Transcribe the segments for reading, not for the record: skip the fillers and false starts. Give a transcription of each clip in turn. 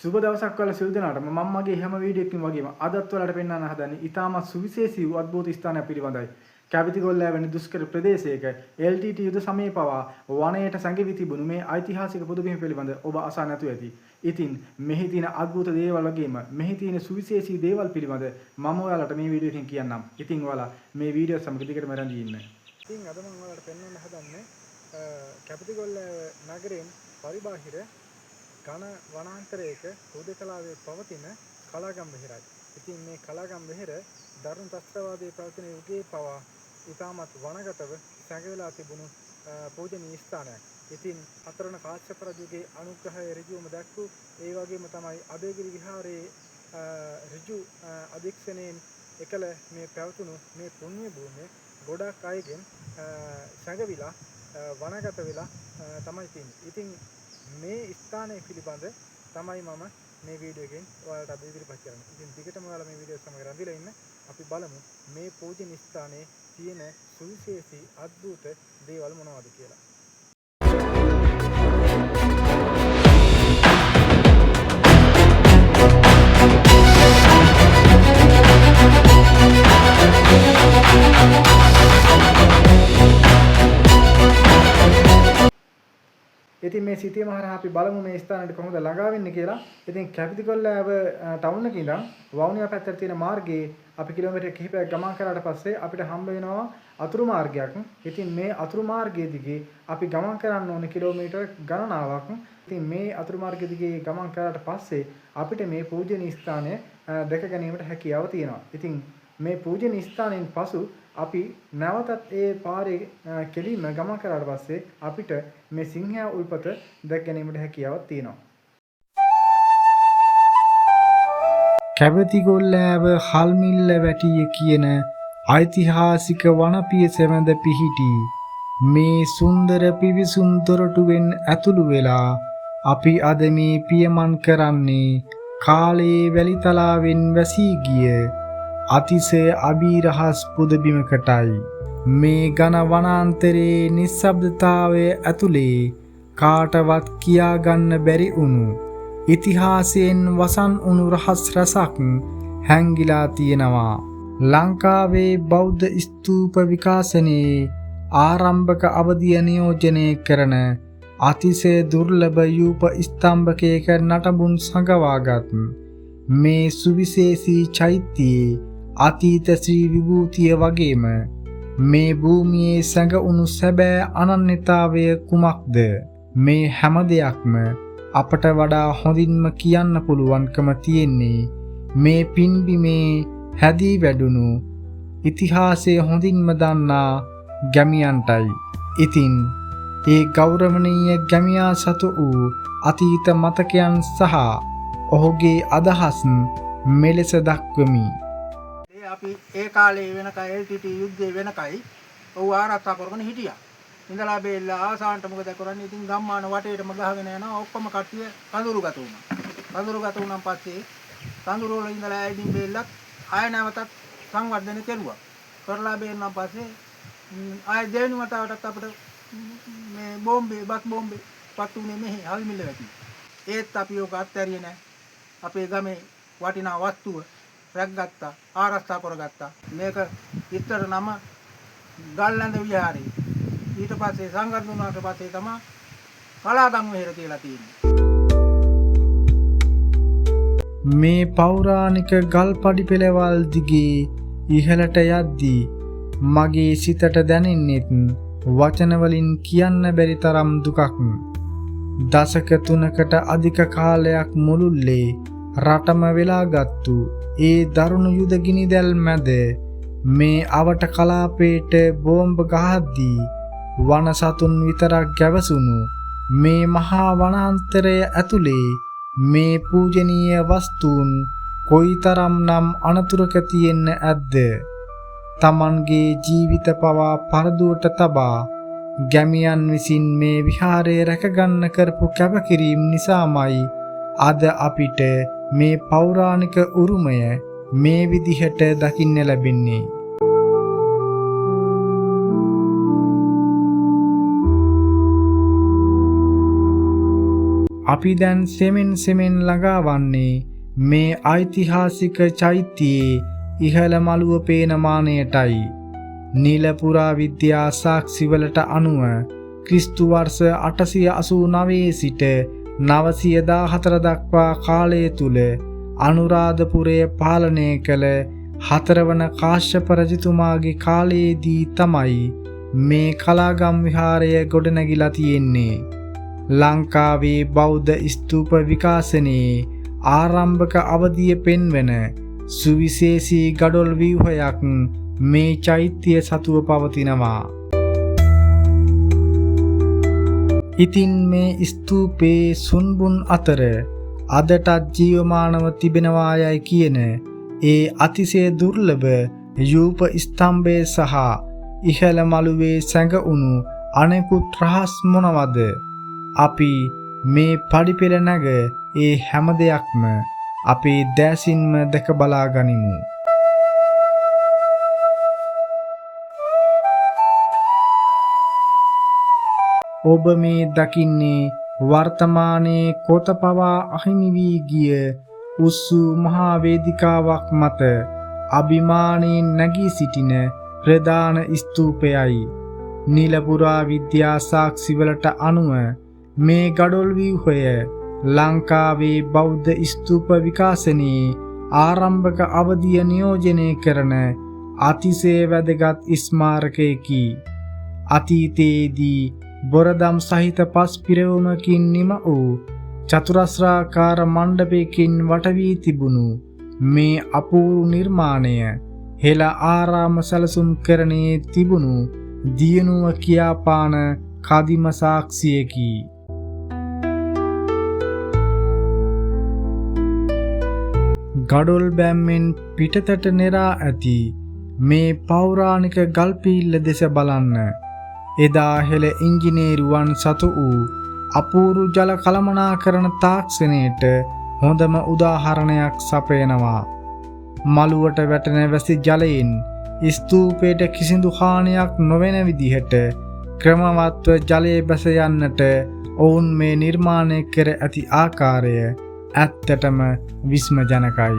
සුබ දවසක් වල සිල් දනාටම මම මගේ හැම වීඩියෝ එකකින් වගේම අදත් වලට පෙන්වන්න හදන්නේ ඉතාමත් සුවිශේෂී වූ අద్භූත ස්ථානයක් පිළිබඳයි. කැවිතිගොල්ලෑ වැනි දුෂ්කර ප්‍රදේශයක LTT යුද සමයේ පවා වනයේට සැඟවී තිබුණු මේ ඓතිහාසික පුදබිම පිළිබඳ ඔබ අසා නැතුව ඇති. ඉතින් මෙහි තියෙන අద్භූත දේවල් වගේම මෙහි තියෙන සුවිශේෂී දේවල් පිළිබඳ මම ඔයාලට මේ වීඩියෝ එකෙන් කියන්නම්. ඉතින් ඔයාලා මේ වීඩියෝ සමග දිගටම රැඳී ඉන්න. ඉතින් අද මම ඔයාලට පෙන්වන්න හදන්නේ කැවිතිගොල්ලෑ නගරයෙන් පරිබාහිර ඝන වනාන්තරයක හුදකලාවේ පවතින කලාගම් වෙහෙරයි. ඉතින් මේ කලාගම් වෙහෙර ධර්ම ත්‍ස්ත්‍රවාදයේ පවතින යුගයේ පවා ඉතාමත් වනගතව සැඟවිලා තිබුණු පූජනීය ස්ථානයක්. ඉතින් හතරවන කාශ්‍යප රජුගේ අනුග්‍රහය ඍජුවම දැක්වූ ඒ වගේම තමයි අබේගිරි විහාරයේ ඍජු අධික්ෂණයෙන් එකල මේ පැවතුණු මේ පුණ්‍ය භූමිය ගොඩක් අයගෙන් සැඟවිලා වනගත වෙලා තමයි තියෙන්නේ. ඉතින් මේ ස්ථානය පිළිබඳ තමයි මම මේ වීඩියෝ එකෙන් ඔයාලට අද ඉදිරිපත් කරන්නේ. ඉතින් දිගටම ඔයාලා මේ වීඩියෝ සමග රැඳිලා ඉන්න. අපි බලමු මේ පූජනීය ස්ථානයේ තියෙන සුවිශේෂී අద్భుත දේවල් මොනවද කියලා. ඉතින් මේ සිටියම හරහා අපි බලමු මේ ස්ථානයට කොහොමද ළඟා වෙන්නේ කියලා. ඉතින් කැවිතිගොල්ලෑව ටවුන් එකේ ඉඳන් වවුනියා පැත්තට තියෙන මාර්ගයේ අපි කිලෝමීටර් කිහිපයක් ගමන් කරාට පස්සේ අපිට හම්බ වෙනවා අතුරු මාර්ගයක්. ඉතින් මේ අතුරු මාර්ගයේ දිගේ අපි ගමන් කරන්න ඕනේ කිලෝමීටර් ගණනාවක්. ඉතින් මේ අතුරු මාර්ගයේ දිගේ ගමන් කරාට පස්සේ අපිට මේ පූජනීය ස්ථානය දැක ගැනීමට හැකියාව තියෙනවා. ඉතින් මේ පූජනීය ස්ථානයෙන් පසු අපි නැවතත් ඒ පාරේ කෙලින්ම ගමන් කරාට පස්සේ අපිට මේ සිංහයා උල්පත දැක ගැනීමට හැකියාවක් තියෙනවා. කැවිතිගොල්ලෑව හල්මිල්ල වැටිය කියන ඓතිහාසික වනපියස මැද පිහිටි මේ සුන්දර පිවිසුම් දොරටුවෙන් ඇතුළු වෙලා අපි අද මේ පියමන් කරන්නේ කාලයේ වැලිතලාවෙන් වැසී ගිය අතිශය අභීරහස් පුදබිමකටයි. මේ ඝන වනාන්තරයේ නිශ්ශබ්දතාවය ඇතුලේ කාටවත් කියාගන්න බැරි වුණු ඉතිහාසයෙන් වසන් වුණු රහස් රසක් හැංගිලා තියෙනවා. ලංකාවේ බෞද්ධ ස්තූප විකාශනයේ ආරම්භක අවධිය නියෝජනය කරන අතිශය දුර්ලභ යූප ස්තම්භකයක නටබුන් සඟවාගත් මේ සුවිශේෂී චෛත්‍යයේ අතීත ශ්‍රී විභූතිය වගේම මේ භූමියේ සැඟවුණු සැබෑ අනන්‍යතාවය කුමක්ද? මේ හැම දෙයක්ම අපට වඩා හොඳින්ම කියන්න පුළුවන්කම තියෙන්නේ මේ පින්බිමේ හැදී වැඩුණු ඉතිහාසය හොඳින්ම දන්නා ගැමියන්ටයි. ඉතින් ඒ ගෞරවනීය ගැමියා සතු වූ අතීත මතකයන් සහ ඔහුගේ අදහස් මෙලෙස දක්වමි. අපි ඒ කාලේ වෙනකයි LTT යුද්ධේ වෙනකයි ඔව් ආරක්ෂා කරගෙන හිටියා. ඉඳලා බෙල්ලා ආසාන්ට මොකද කරන්නේ? ඉතින් ගම්මාන වටේටම ගහගෙන යනවා. ඔක්කොම කට්ටිය කඳුරුගත වුණා. කඳුරුගත වුණාන් පස්සේ කඳුරු වල ඉඳලා ඇයිදින් බෙල්ලක් ආය නැවතත් සංවර්ධනය කෙරුවා. කරලා බෙන්නම් පස්සේ ආය දෙවෙනි වතාවටත් අපිට මේ බස් බෝම්බේ පත්තුනේ මෙහි හල්මිල්ල වැටි. ඒත් අපි ඔක අත්හැරියේ නැහැ. අපේ ගමේ වටිනා වස්තුව රැක්ගත්තා, ආරක්ෂා කරගත්තා. මේක ඉතර නම ගල්ලැඳ විහාරය. ඊට පස්සේ සංවර්ධන වුණාට පස්සේ තමයි කලාගම් වෙහෙර කියලා තියෙන්නේ. මේ පෞරාණික ගල්පඩි පෙළවල් දිගේ ඉහළට යද්දී මගේ සිතට දැනෙන්නේත් වචන වලින් කියන්න බැරි තරම් දුකක්. දශක 3කට අධික කාලයක් මුළුල්ලේ රටම වෙලාගත්තු ඒ දරුණු යුද ගිනිදැල් මැද මේ අවට කලාපේට බෝම්බ ගහද්දී වන සතුන් විතරක් ගැවසුණු මේ මහා වනාන්තරය ඇතුලේ මේ පූජනීය වස්තුන් කොයිතරම්නම් අනතුරක තියෙන්න ඇද්ද? තමන්ගේ ජීවිත පවා පරදුවට තබා ගැමියන් විසින් මේ විහාරය රැකගන්න කරපු කැපකිරීම නිසාමයි අද අපිට මේ පෞරාණික උරුමය මේ විදිහට දකින්න ලැබෙන්නේ. අපි දැන් සෙමෙන් ළඟා වන්නේ මේ ඓතිහාසික චෛත්‍යයේ ඉහළ මළුව පේන මානයටයි. නිල පුරාවිද්‍යා සාක්ෂිවලට අනුව ක්‍රිස්තු වර්ෂ 889 සිට 914 දක්වා කාලය තුල අනුරාධපුරය පාලනය කළ 4 වන කාශ්‍යප රජතුමාගේ කාලයේදී තමයි මේ කලාගම් විහාරය ගොඩනැගිලා තියෙන්නේ. ලංකාවේ බෞද්ධ ස්තූප විකාශනයේ ආරම්භක අවධිය පෙන්වන සුවිශේෂී ගඩොල් ව්‍යුහයක් මේ චෛත්‍ය සතුව පවතිනවා. ඉතින් මේ ස්තූපේ සුන්බුන් අතර අදටත් ජීවමානව තිබෙනවා යයි කියන ඒ අතිශය දුර්ලභ යූප ස්තම්භය සහ ඉහළ මළුවේ සැඟවුණු අනෙකුත් රහස් මොනවද? අපි මේ පඩිපෙළ නැග ඒ හැම දෙයක්ම අපේ දැසින්ම දැක බලා ගනිමු. ඔබ මේ දකින්නේ වර්තමානයේ කොත පවා අහිමි වී ගිය උස්සු මහා වේදිකාවක් මත අභිමානයෙන් නැගී සිටින ප්‍රධාන ස්තූපයයි. නිලපුරා විද්‍යා සාක්ෂිවලට අනුව මේ ගඩොල් ව්‍යුහය ලංකාවේ බෞද්ධ ස්තූප විකාශනයේ ආරම්භක අවධිය නියෝජනය කරන අතිශය වැදගත් ස්මාරකයකි. අතීතයේදී බොරදම් සහිත පස් පිරවුමකින් නිම වූ චතුරස්‍රාකාර මණ්ඩපයකින් වට වී තිබුණු මේ අපූර්ව නිර්මාණය හෙළ ආරාම සැලසුම් කරණයේ තිබුණු දියුණුව කියාපාන කදිම සාක්ෂියකි. ගඩොල් බැම්මෙන් පිටතට නෙරා ඇති මේ පෞරාණික ගල්පීල්ල දෙස බලන්න. එදා හෙළ ඉංජිනේරුවන් සතු වූ අපූරු ජල කළමනාකරණ තාක්ෂණයට හොඳම උදාහරණයක් සපයනවා. මළුවට වැටෙන වැසි ජලයෙන් ස්තූපයට කිසිදු හානියක් නොවන විදිහට ක්‍රමවත්ව ජලය බැස යන්නට ඔවුන් මේ නිර්මාණය කර ඇති ආකාරය ඇත්තටම විස්මජනකයි.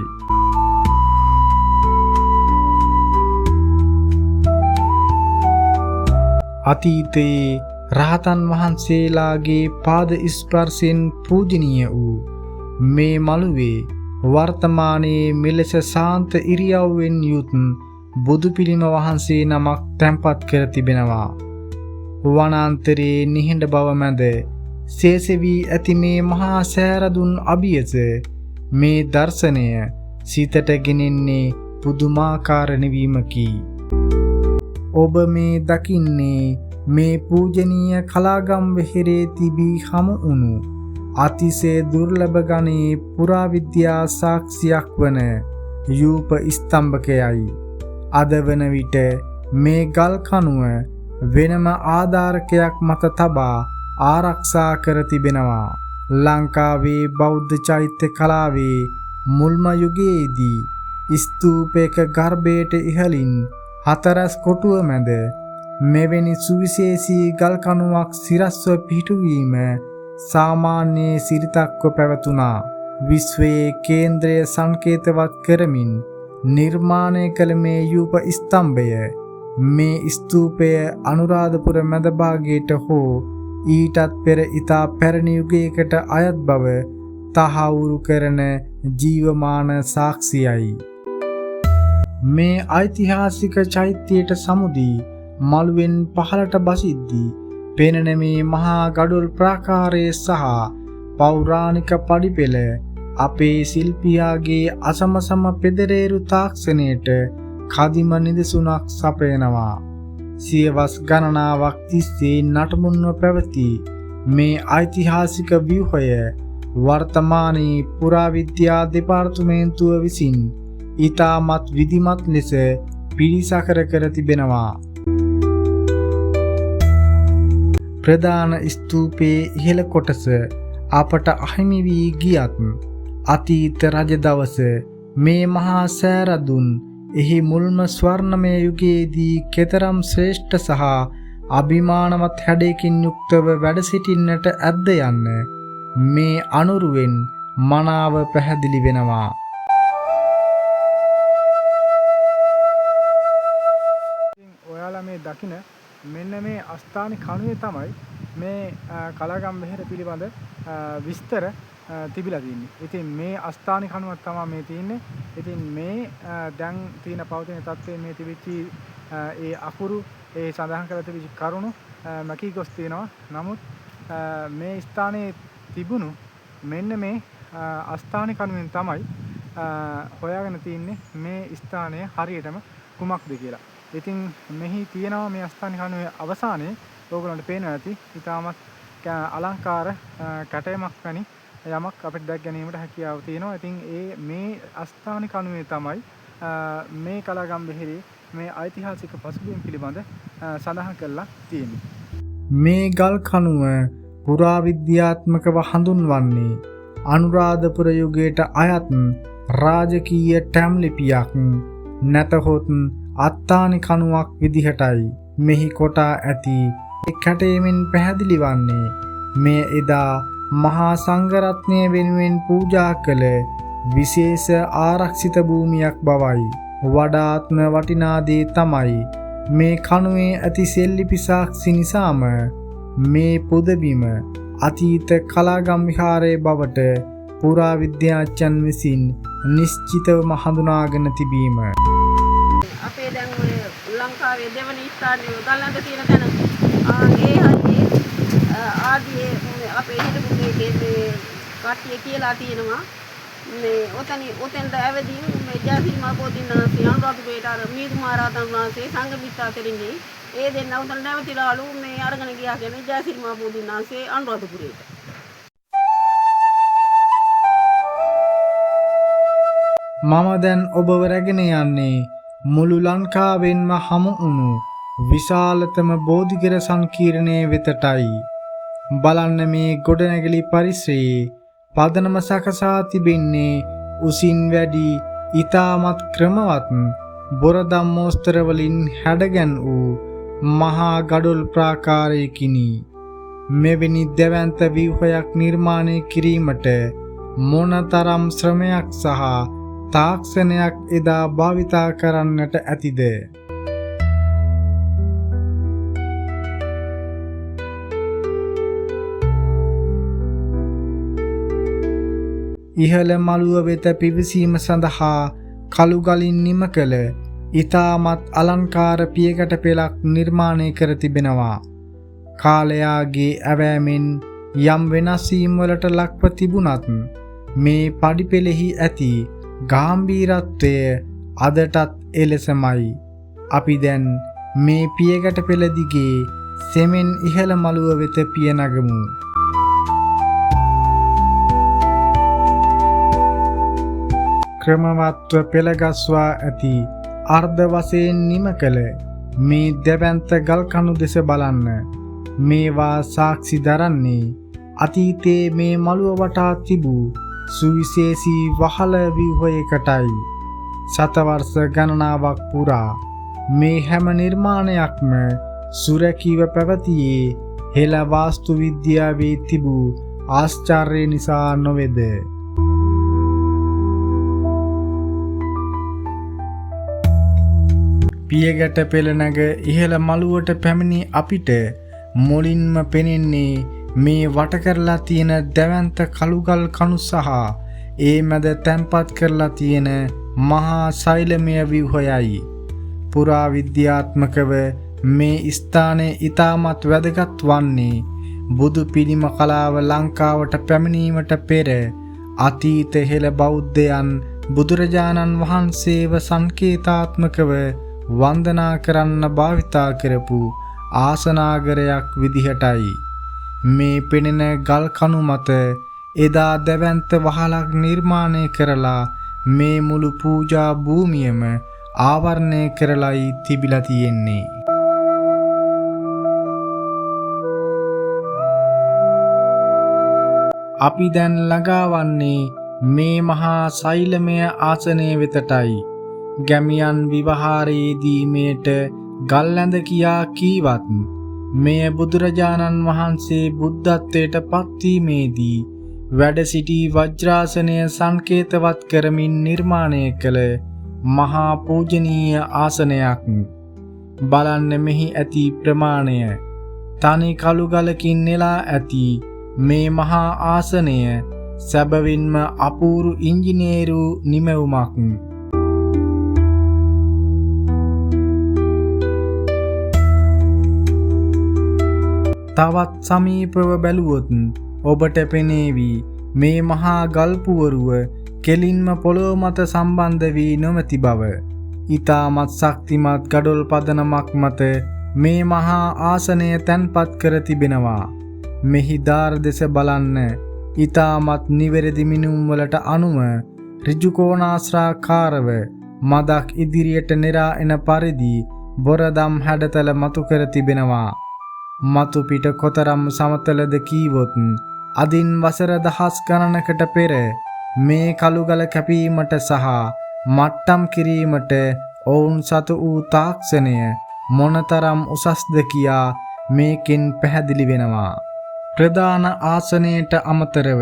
අතීතයේ රහතන් වහන්සේලාගේ පාද ස්පර්ශයෙන් පූජනීය වූ මේ මළුවේ වර්තමානයේ මෙලෙස සාන්ත ඉරියව්වෙන් යුත් බුදු පිළිම වහන්සේ නමක් තැන්පත් කර තිබෙනවා. වනාන්තරයේ නිහඬ බව මැද ශේෂ වී ඇති මේ මහා සෑරදුන් අභියස මේ දර්ශනය සිතට ගෙනෙන්නේ පුදුමාකාර නිවීමකි. ඔබ මේ දකින්නේ මේ පූජනීය කලාගම් වෙහෙරේ තිබී හමු වුණු අතිශය දුර්ලභ ගණයේ පුරාවිද්‍යා සාක්ෂියක් වන යූප ස්තම්භකයයි. අද වන විට මේ ගල් කණුව වෙනම ආධාරකයක් මත තබා ආරක්ෂා කර තිබෙනවා. ලංකාවේ බෞද්ධ චෛත්‍ය කලාවේ මුල්ම යුගයේදී ස්තූපයක ගර්භයට ඉහළින් හතරස් කොටුව මැද මෙවැනි සුවිශේෂී ගල් කණුවක් සිරස්ව පිහිටුවීම සාමාන්‍ය සිරිතක්ව පැවතුණා. විශ්වයේ කේන්ද්‍රය සංකේතවත් කරමින් නිර්මාණය කළ මේ යූප ස්තම්භය මේ ස්තූපය අනුරාධපුර මැද භාගයට හෝ ඊටත් පෙර ඉතා පැරණි යුගයකට අයත් බව තහවුරු කරන ජීවමාන සාක්ෂියයි. මේ ඓතිහාසික චෛත්‍යයට සමුදී මළුවෙන් පහළට බසිද්දී පෙනෙන මේ මහා ගඩොල් ප්‍රාකාරය සහ පෞරාණික පඩිපෙළ අපේ ශිල්පියාගේ අසමසම පෙදරේරු තාක්ෂණයට කදිම නිදසුනක් සපයනවා. සියවස් ගණනාවක් තිස්සේ නටමුන්ව පැවති මේ ඓතිහාසික ව්‍යුහය වර්තමානයේ පුරාවිද්‍යා දෙපාර්තමේන්තුව විසින් ඉතාමත් විධිමත් ලෙස පිළිසකර කර තිබෙනවා. ප්‍රධාන ස්තූපයේ ඉහළ කොටස අපට අහිමි වී ගියත් අතීත රජ දවස මේ මහා සෑරදුන් එහි මුල්ම ස්වර්ණමය යුගයේදී කෙතරම් ශ්‍රේෂ්ඨ සහ අභිමානවත් හැඩයකින් යුක්තව වැඩ සිටින්නට ඇද්ද යන්න මේ අනුරුවෙන් මනාව පැහැදිලි වෙනවා. ඔයාලා මේ දකින මෙන්න මේ අස්ථානි කණුවේ තමයි මේ කලාගම් වෙහෙර පිළිබඳ විස්තර තිබිලා තියෙන්නේ. ඉතින් මේ අස්ථානි කණුවක් තමයි මේ තියෙන්නේ. ඉතින් මේ දැන් තියෙන පවතින තත්ත්වයේ මේ තිබිච්ච ඒ අකුරු ඒ සඳහන් කරලා තිබිච්ච කරුණු මැකී ගොස් තියෙනවා. නමුත් මේ ස්ථානයේ තිබුණු මෙන්න මේ අස්ථානි කණුවෙන් තමයි හොයාගෙන තින්නේ මේ ස්ථානය හරියටම කුමක්ද කියලා. ඉතින් මෙහි තියෙනවා මේ අස්ථානි කණුවේ අවසානයේ ඕගොල්ලන්ට පේනවා ඇති. ඊටමත් අලංකාර කැටයමක් වැනි යමක් අපිට දැක් ගැනීමට හැකියාව තියෙනවා. ඉතින් මේ අස්ථානි කණුවේ තමයි මේ කලාගම් වෙහෙරේ මේ ඓතිහාසික පසුබිම් පිළිබඳ සඳහන් කරලා තියෙන්නේ. මේ ගල් කණුව පුරාවිද්‍යාත්මකව හඳුන්වන්නේ අනුරාධපුර යුගයට අයත් රාජකීය ටැම් ලිපියක් නැතහොත් අත්තානි කණුවක් විදිහටයි. මෙහි කොටා ඇති කැටයමින් පැහැදිලි වන්නේ මේ එදා මහා සංඝරත්නය වෙනුවෙන් පූජා කළ විශේෂ ආරක්ෂිත භූමියක් බවයි. වඩාත්ම වටිනා දේ තමයි මේ කණුවේ ඇති සෙල්ලිපි සාක්ෂි නිසාම මේ පුදබිම අතීත කලාගම් විහාරයේ බවට පුරාවිද්‍යාඥයන් විසින් නිශ්චිතවම හඳුනාගෙන තිබීම. අපේ දැන් ඔය ලංකාවේ දෙවනි ස්ථානයේ ගල්ලන්ත තියෙන තැන ඒ හරියේ ආදී අපේ හිටපු මේ කට්ටිය කියලා තියෙනවා මේ ඔතෙන්ට ඇවිදින් මේ ජයසිරි මහ බෝධිනාථ අනුරාධපුරේට අර මීදු මහරහතන් වහන්සේ සංඝමිත්තා තෙරින්ගේ ඒ දෙන්න උතන නැවතිලාලු මේ අරගෙන ගියා කියන්නේ ජයසිරි මහ බෝධිනාථේ අනුරාධපුරේට. මම දැන් ඔබව රැගෙන යන්නේ මුළු ලංකාවෙන්ම හමු වුණු විශාලතම බෝධිගර සංකීර්ණයේ වෙතටයි. බලන්න මේ ගොඩනැගිලි පරිසරයේ පදනම සකසා තිබෙන්නේ උසින් වැඩි ඊටමත් ක්‍රමවත් බොරදම් මෝස්තර වලින් හැඩගැන් වූ මහා ගඩොල් ප්‍රාකාරයකිනි. මෙවැනි දැවැන්ත ව්‍යුහයක් නිර්මාණය කිරීමට මොනතරම් ශ්‍රමයක් සහ තාක්ෂණයක් එදා භාවිතා කරන්නට ඇතිද? ඉහළ මළුව වෙත පිවිසීම සඳහා කළු ගලින් නිම කළ ඊටමත් අලංකාර පියකට පෙළක් නිර්මාණය කර තිබෙනවා. කාලයාගේ ඇවෑමෙන් යම් වෙනස් වීම් වලට ලක්ව තිබුණත් මේ පඩිපෙළෙහි ඇති ගාම්භීරත්වය අදටත් එලෙසමයි. අපි දැන් මේ පියකට පෙළ දිගේ සෙමෙන් ඉහළ මළුව වෙත පිය නගමු. ක්‍රමවත්ව පෙළගස්වා ඇති අර්ධ වශයෙන් නිම කළ මේ දැවැන්ත ගල් කණු දෙස බලන්න. මේවා සාක්ෂි දරන්නේ අතීතයේ මේ මළුව වටා තිබූ සුවිශේෂී වහල ව්‍යුහයකටයි. සතවර්ෂ ගණනාවක් පුරා මේ හැම නිර්මාණයක්ම සුරැකීව පැවතියේ හෙළ වාස්තු විද්‍යාවේ තිබූ ආශ්චර්ය නිසා නොවේද? පියගැට පෙළ නැග ඉහළ මළුවට පැමිණි අපිට මුලින්ම පෙනෙන්නේ මේ වට කරලා තියෙන දැවැන්ත කළුගල් කණු සහ ඒ මැද තැන්පත් කරලා තියෙන මහා ශෛලමය ව්‍යුහයයි. පුරා විද්‍යාත්මකව මේ ස්ථානයේ ඊටමත් වැදගත් වන්නේ බුදු පිළිම කලාව ලංකාවට පැමිණීමට පෙර අතීත හෙළ බෞද්ධයන් බුදුරජාණන් වහන්සේව සංකේතාත්මකව වන්දනා කරන්න භාවිතා කරපු ආසනාගරයක් විදිහටයි. මේ පෙනෙන ගල් කණු මත එදා දැවැන්ත වහලක් නිර්මාණය කරලා මේ මුළු පූජා භූමියම ආවරණය කරලායි තිබිලා තියෙන්නේ. අපි දැන් ළඟාවන්නේ මේ මහා ශෛලමය ආසනය වෙතටයි. ගැමියන් විවහාරයේදී මේට ගල්ඇඳ කියා කීවත් මෙය බුදුරජාණන් වහන්සේ බුද්ධත්වයට පත්වීමේදී වැඩ සිටි වජ්‍රාසනය සංකේතවත් කරමින් නිර්මාණය කළ මහා පූජනීය ආසනයක්. බලන්න මෙහි ඇති ප්‍රමාණය. තනි කළු ගලකින් නෙලා ඇති මේ මහා ආසනය සැබවින්ම අපූරු ඉංජිනේරු නිමැවුමක්. තවත් සමීපව බැලුවොත් ඔබට පෙනේවි මේ මහා ගල්පුවරුව කෙලින්ම පොළොව මත සම්බන්ධ වී නොමැති බව. ඊටමත් ශක්තිමත් ගඩොල් පදනමක් මත මේ මහා ආසනය තැන්පත් කර තිබෙනවා. මෙහි දාර දෙස බලන්න. ඊටමත් නිවැරදි මිනුම් වලට අනුව ඍජු කෝණාශ්‍රාකාරව මදක් ඉදිරියට නෙරා එන පරිදි බොරදම් හැඩතල මතු කර තිබෙනවා. මතු පිට කොතරම් සමතලද කීවොත් අදින් වසර දහස් ගණනකට පෙර මේ කළුගල කැපීමට සහ මට්ටම් කිරීමට ඔවුන් සතු වූ තාක්ෂණය මොනතරම් උසස්ද කියා මේකෙන් පැහැදිලි වෙනවා. ප්‍රධාන ආසනයට අමතරව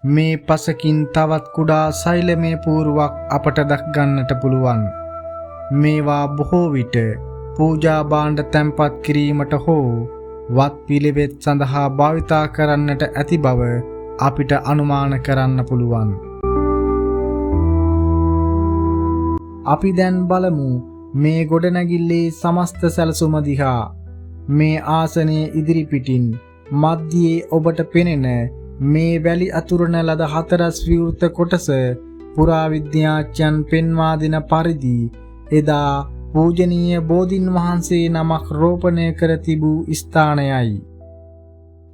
මේ පසකින් තවත් කුඩා ශෛලමය පූර්වක් අපට දක්ගන්නට පුළුවන්. මේවා බොහෝ විට පූජා භාණ්ඩ තැන්පත් කිරීමට හෝ වත් පිළිවෙත් සඳහා භාවිතා කරන්නට ඇති බව අපිට අනුමාන කරන්න පුළුවන්. අපි දැන් බලමු මේ ගොඩනැගිල්ලේ සමස්ත සැලසුම දිහා. මේ ආසනයේ ඉදිරිපිටින් මධ්‍යයේ ඔබට පෙනෙන මේ වැලි අතුරන ලද හතරස් විවෘත කොටස පුරාවිද්‍යාඥයන් පෙන්වා දෙන පරිදි එදා පූජනීය බෝධීන් වහන්සේ නමක් රෝපණය කර තිබූ ස්ථානයයි.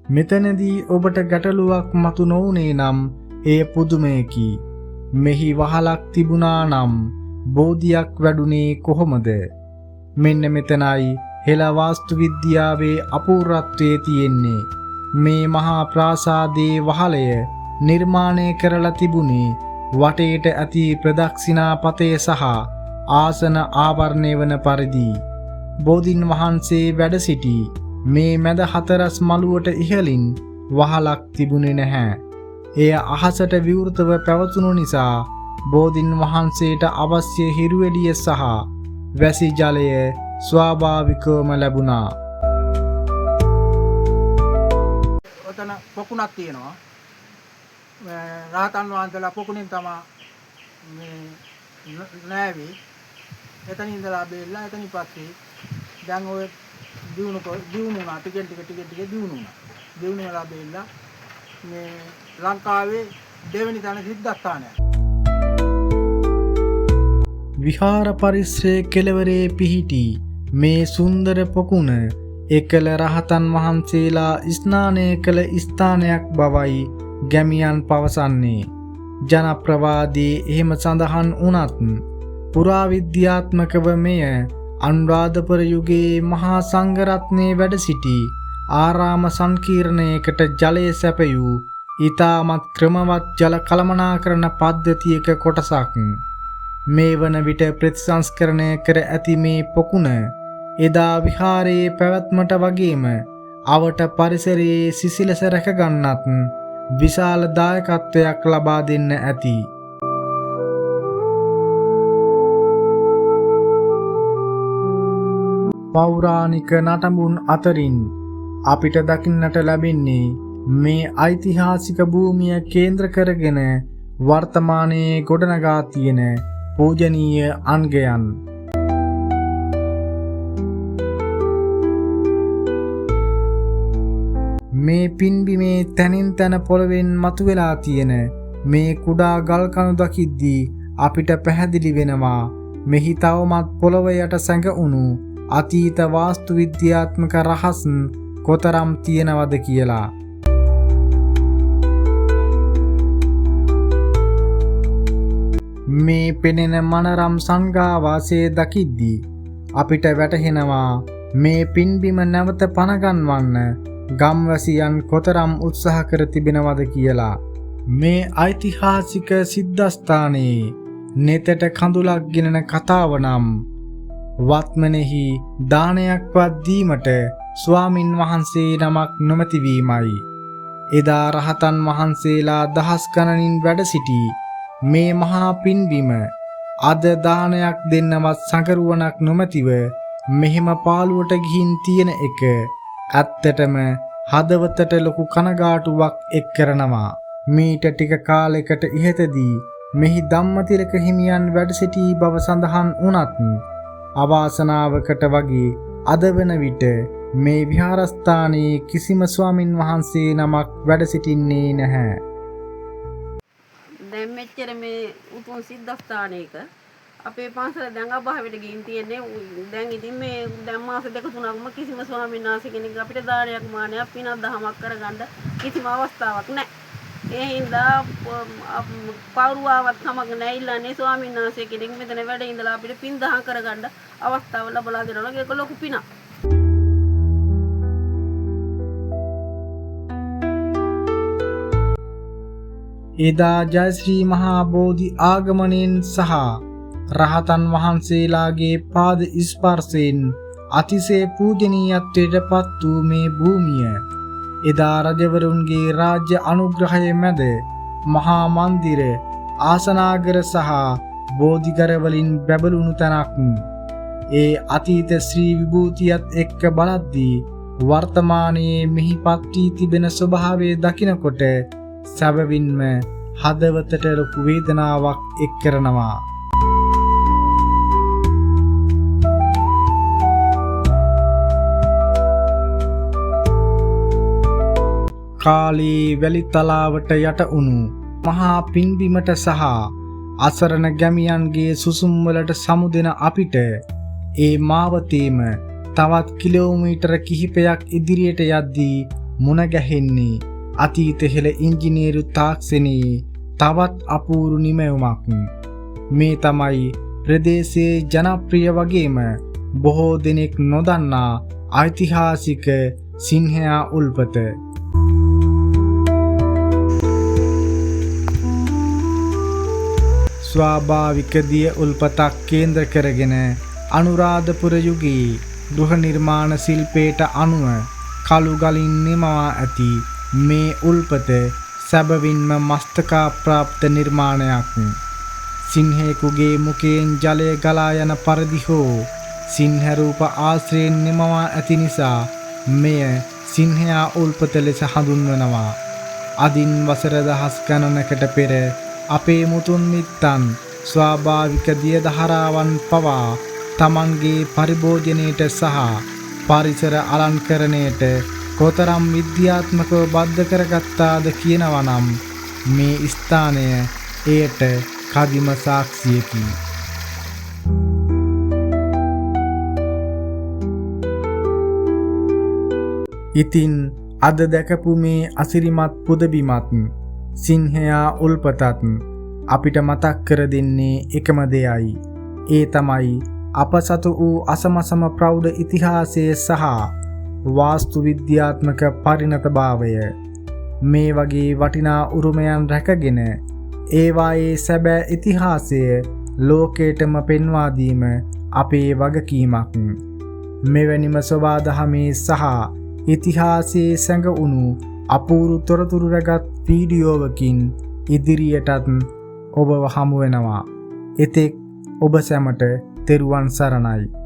මෙතනදී ඔබට ගැටලුවක් මතු නොවුනේ නම් එය පුදුමයකි. මෙහි වහලක් තිබුණා නම් බෝධියක් වැඩුණේ කොහොමද? මෙන්න මෙතනයි හෙළ වාස්තු විද්‍යාවේ අපූර්වත්වයේ තියෙන්නේ. මේ මහා ප්‍රාසාදයේ වහලය නිර්මාණය කරලා තිබුණේ වටේට ඇති ප්‍රදක්ෂිනා පතේ සහ ආසන ආවරණය වන පරිදි. බෝධීන් වහන්සේ වැඩ සිටි මේ මැද හතරස් මළුවට ඉහළින් වහලක් තිබුණේ නැහැ. එය අහසට විවෘතව පැවතුණු නිසා බෝධීන් වහන්සේට අවශ්‍ය හිරුවැඩිය සහ වැසි ජලය ස්වාභාවිකවම ලැබුණා. ඔතන පොකුණක් තියෙනවා. රහතන් වහන්සේලා පොකුණෙන් තමයි මේ නෑවි. එතන ඉඳලා බෙල්ලා එතනින් පස්සේ දැන් ඔය දිනු වුණා ටිකෙන් ටික දිනු වුණා. දිනු වෙලා බෙල්ලා මේ ලංකාවේ දෙවෙනි තැන සිද්ධාස්ථානය. විහාර පරිශ්‍රයේ කෙළවරේ පිහිටි මේ සුන්දර පොකුණ එකල රහතන් වහන්සේලා ස්නානය කළ ස්ථානයක් බවයි ගැමියන් පවසන්නේ. ජනප්‍රවාදී එහෙම සඳහන් වුණත් පුරාවිද්‍යාත්මකව මෙය අනුරාධපුර යුගයේ මහා සංඝරත්නයේ වැඩ සිටි ආරාම සංකීර්ණයකට ජලය සැපයූ ඊටමත් ක්‍රමවත් ජල කළමනාකරණ පද්ධතියක කොටසක්. මේ වන විට ප්‍රතිසංස්කරණය කර ඇති මේ පොකුණ එදා විහාරයේ පැවැත්මට වගේම අවට පරිසරයේ සිසිලස රැකගන්නත් විශාල දායකත්වයක් ලබා දෙන්න ඇති. පෞරාණික නටඹුන් අතරින් අපිට දකින්නට ලැබෙන්නේ මේ ඓතිහාසික භූමිය කේන්ද්‍ර කරගෙන වර්තමානයේ ගොඩනගා තියෙන පූජනීය අංගයන්. මේ පින්බිමේ තනින් තන පොළවෙන් මතුවලා තියෙන මේ කුඩා ගල් කණු දකිද්දී අපිට පැහැදිලි වෙනවා මෙහි තවමත් පොළව යට සැඟවුණු අතීත වාස්තු විද්‍යාත්මක රහස් කොතරම් තියෙනවද කියලා. මේ පෙනෙන මනරම් සංඝාවාසයේ දකිද්දී අපිට වැටහෙනවා මේ පින්බිම නැවත පනගන්වන්න ගම්වැසියන් කොතරම් උත්සාහ කර තිබෙනවද කියලා. මේ ඓතිහාසික සිද්ධාස්ථානයේ නෙතට කඳුලක් ගෙනන කතාව නම් වත්මනෙහි දානයක්වත් දීමට ස්වාමින් වහන්සේ නමක් නොමැති වීමයි. එදා රහතන් වහන්සේලා දහස් ගණනින් වැඩ සිටි මේ මහා පින්බිම අද දානයක් දෙන්නවත් සඟරුවනක් නොමැතිව මෙහෙම පාළුවට ගිහින් තියෙන එක ඇත්තටම හදවතට ලොකු කනගාටුවක් එක් කරනවා. මීට ටික කාලයකට ඉහතදී මෙහි ධම්මතිලක හිමියන් වැඩ සිටි බව සඳහන් වුණත් අවාසනාවකට වගේ අද වන විට මේ විහාරස්ථානයේ කිසිම ස්වාමින් වහන්සේ නමක් වැඩ සිටින්නේ නැහැ. දැන් මෙච්චර මේ උතුම් සිද්ධාස්ථානයක අපේ පන්සල දැන් අභාවයට ගිහින් තියෙන්නේ. දැන් ඉතින් මේ දැන් මාස දෙක තුනක්ම කිසිම ස්වාමීන් වහන්සේ කෙනෙක් අපිට දානයක් මානයක් පිනක් දහමක් කරගන්න කිසිම අවස්ථාවක් නැහැ. ඒ හින්දා කවුරුවවත් කමක් නැහැ ඉල්ලන්නේ ස්වාමීන් වහන්සේ කෙනෙක් මෙතන වැඩ ඉඳලා අපිට පින් දහම් කරගන්න අවස්ථාව ලැබලා දෙනවා. ඒක ලොකු පිනක්. එදා ජයශ්‍රී මහා බෝධි ආගමනයෙන් සහ රහතන් වහන්සේලාගේ පාද ස්පර්ශයෙන් අතිශය පූජනීයත්වයට පත් වූ මේ භූමිය එදා රජවරුන්ගේ රාජ්‍ය අනුග්‍රහය මැද මහා මන්දිර ආසනාගර සහ බෝධිගර වලින් බැබළුණු තැනක්. ඒ අතීත ශ්‍රී විභූතියත් එක්ක බලද්දී වර්තමානයේ මෙහි පත් වී තිබෙන ස්වභාවය දකිනකොට සැබවින්ම හදවතට ලොකු වේදනාවක් එක් කරනවා. කාලී වැලි තලාවට යට වුණු මහා පින්බිමට සහ අසරණ ගැමියන්ගේ සුසුම් වලට සමුදෙන අපිට ඒ මාවතේම තවත් කිලෝමීටර කිහිපයක් ඉදිරියට යද්දී මුණ ගැහෙන්නේ අතීත හෙළ ඉංජිනේරු තාක්ෂණයේ තවත් අපූරු නිමැවුමක්. මේ තමයි ප්‍රදේශයේ ජනප්‍රිය වගේම බොහෝ දෙනෙක් නොදන්නා ඓතිහාසික සිංහයා උල්පත. ස්වාභාවික දිය උල්පතක් කේන්ද්‍ර කරගෙන අනුරාධපුර යුගයේ ගෘහ නිර්මාණ ශිල්පයට අනුව කළු ගලින් නිමවා ඇති මේ උල්පත සැබවින්ම මස්තකා ප්‍රාප්ත නිර්මාණයක්. සිංහෙකුගේ මුඛයෙන් ජලය ගලා යන පරිදි හෝ සිංහ රූප ආශ්‍රයෙන් නිමවා ඇති නිසා මෙය සිංහයා උල්පත ලෙස හඳුන්වනවා. අදින් වසර දහස් ගණනකට පෙර අපේ මුතුන් මිත්තන් ස්වාභාවික දිය දහරාවන් පවා තමන්ගේ පරිභෝජනයට සහ පරිසර අලංකරණයට කොතරම් විද්‍යාත්මකව බද්ධ කරගත්තාද කියනවා නම් මේ ස්ථානය එයට කදිම සාක්ෂියකි. ඉතින් අද දැකපු මේ අසිරිමත් පුදබිමත් සිංහයා උල්පතත් අපිට මතක් කර දෙන්නේ එකම දෙයයි. ඒ තමයි අප සතු වූ අසමසම ප්‍රෞಢ ඉතිහාසය සහ වාස්තු විද්‍යාත්මක පරිණතභාවය. මේ වගේ වටිනා උරුමයන් රැකගෙන ඒවායේ සැබෑ ඉතිහාසය ලෝකයටම පෙන්වා දීම අපේ වගකීමක්. මෙවැනිම සොබාදහමේ සහ ඉතිහාසයේ සැඟවුණු අපූරු තොරතුරු රැගත් වීඩියෝවකින් ඉදිරියටත් ඔබව හමු වෙනවා. එතෙක් ඔබ සැමට තෙරුවන් සරණයි.